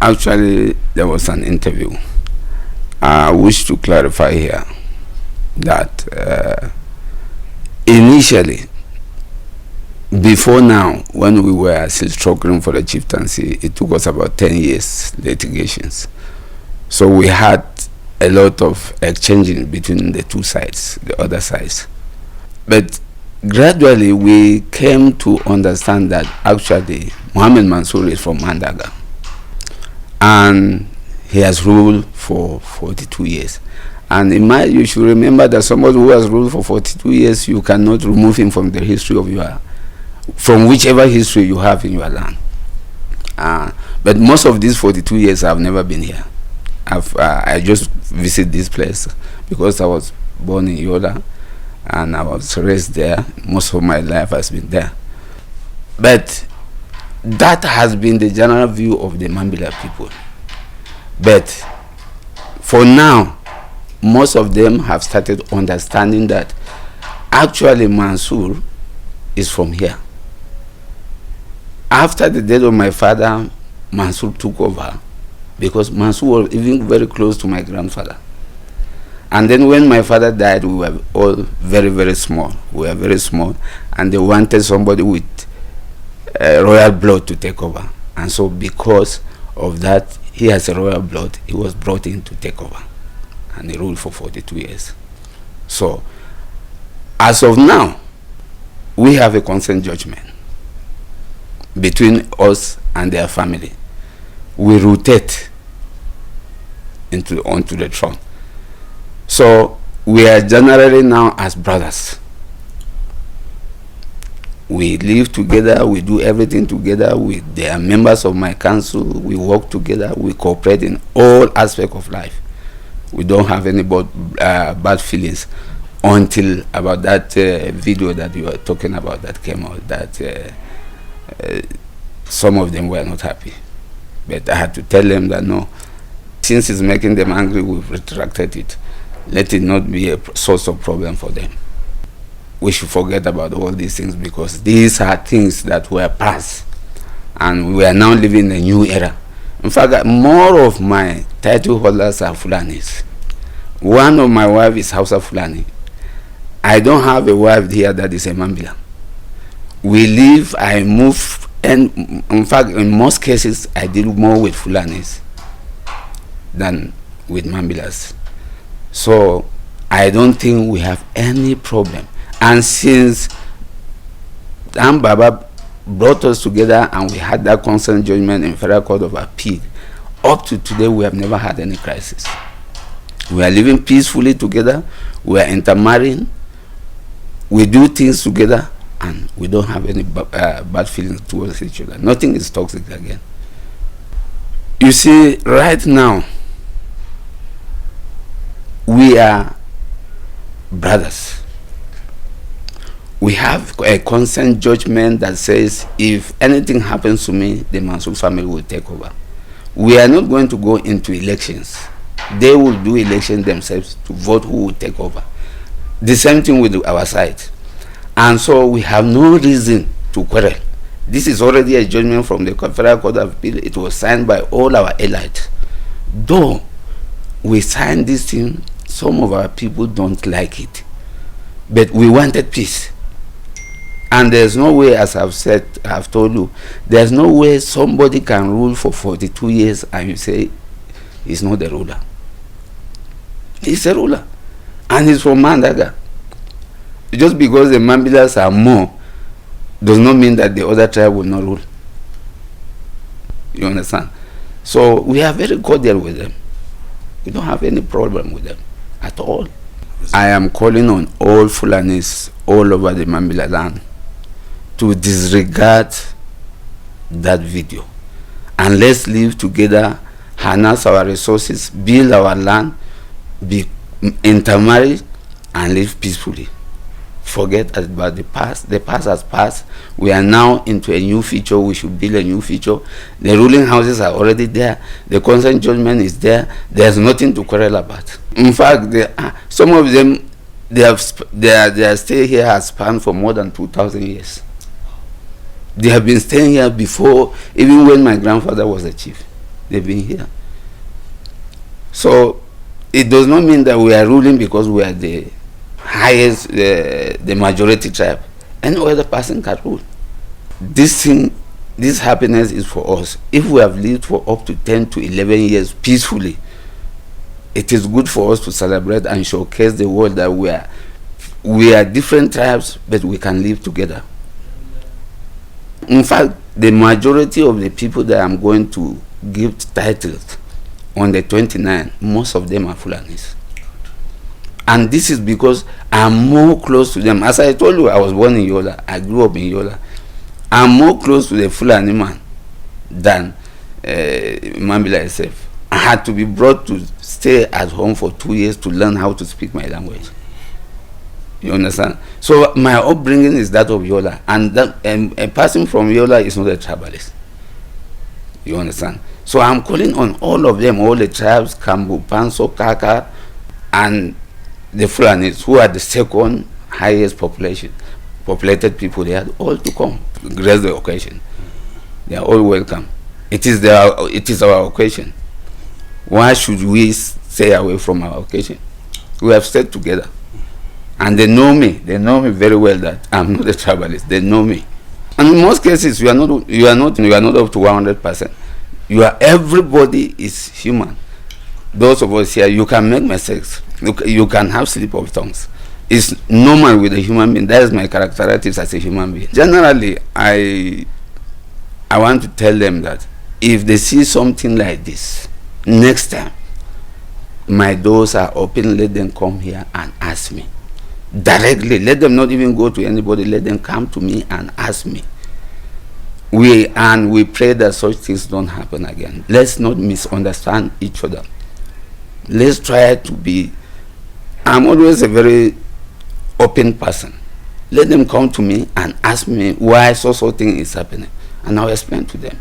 Actually, there was an interview. I wish to clarify here that initially, before now, when we were still struggling for the chieftaincy, it took us about 10 years litigations. So we had a lot of exchanging between the two sides, the other sides. But gradually we came to understand that actually Mohammed Mansour is from Mandaga, and he has ruled for 42 years. And you should remember that somebody who has ruled for 42 years, you cannot remove him from the history of from whichever history you have in your land. But most of these 42 years I've never been here. I just visit this place because I was born in Yola and I was raised there. Most of my life has been there. But that has been the general view of the Mambila people. But for now, most of them have started understanding that actually Mansour is from here. After the death of my father, Mansour took over because Mansour was even very close to my grandfather. And then when my father died, we were all very, very small. We were very small, and they wanted somebody with royal blood to take over. And so because of that, he has a royal blood, he was brought in to take over. And he ruled for 42 years. So, as of now, we have a consent judgment between us and their family. We rotate onto the throne. So, we are generally now as brothers. We live together, we do everything together. They are members of my council, we work together, we cooperate in all aspects of life. We don't have any bad feelings until about that video that you were talking about that came out, that some of them were not happy. But I had to tell them that no, since it's making them angry, we've retracted it. Let it not be a source of problem for them. We should forget about all these things because these are things that were past and we are now living in a new era. In fact, more of my title holders are Fulanis. One of my wives is Hausa Fulani. I don't have a wife here that is a Mambila. We live, I move, and in fact, in most cases, I deal more with Fulanis than with Mambilas. So I don't think we have any problem. And since Baba brought us together and we had that consent judgment in Federal Court of Appeal, up to today we have never had any crisis. We are living peacefully together, we are intermarrying, we do things together, and we don't have any bad feelings towards each other. Nothing is toxic again. You see, right now, we are brothers. We have a consent judgment that says if anything happens to me, the Mansour family will take over. We are not going to go into elections. They will do elections themselves to vote who will take over. The same thing with our side. And so we have no reason to quarrel. This is already a judgment from the Federal Court of Appeal. It was signed by all our elites. Though we signed this thing, some of our people don't like it. But we wanted peace. And there's no way, as I've told you, there's no way somebody can rule for 42 years and you say he's not the ruler. He's a ruler. And he's from Mandaga. Just because the Mambilas are more does not mean that the other tribe will not rule. You understand? So we are very cordial with them. We don't have any problem with them at all. I am calling on all Fulanis all over the Mambila land to disregard that video. And let's live together, harness our resources, build our land, intermarry, and live peacefully. Forget about the past. The past has passed. We are now into a new future. We should build a new future. The ruling houses are already there. The consent judgment is there. There's nothing to quarrel about. In fact, some of them, their stay here has spanned for more than 2,000 years. They have been staying here before, even when my grandfather was a chief. They've been here. So it does not mean that we are ruling because we are the highest, the majority tribe. Any other person can rule. This thing, this happiness is for us. If we have lived for up to 10 to 11 years peacefully, it is good for us to celebrate and showcase the world that we are different tribes, but we can live together. In fact, the majority of the people that I'm going to give titles on the 29th, most of them are Fulanis. And this is because I'm more close to them. As I told you, I was born in Yola. I grew up in Yola. I'm more close to the Fulani man than Mambila itself. I had to be brought to stay at home for 2 years to learn how to speak my language. You understand? So my upbringing is that of Yola, and a person from Yola is not a tribalist. You understand? So I'm calling on all of them, all the tribes, Kambu, Panso, Kaka, and the Fulanis, who are the second highest populated people. They are all to come to grace the occasion. They are all welcome. It is our occasion. Why should we stay away from our occasion? We have stayed together. And they know me very well that I'm not a tribalist. They know me. And in most cases, you are not up to 100%. Everybody is human. Those of us here, you can make mistakes. You can have slip of tongues. It's normal with a human being. That is my characteristics as a human being. Generally, I want to tell them that if they see something like this, next time, my doors are open. Let them come here and ask me directly. Let them not even go to anybody. Let them come to me and ask me. We pray that such things don't happen again. Let's not misunderstand each other. Let's try to be. I'm always a very open person. Let them come to me and ask me why so thing is happening, and I'll explain to them.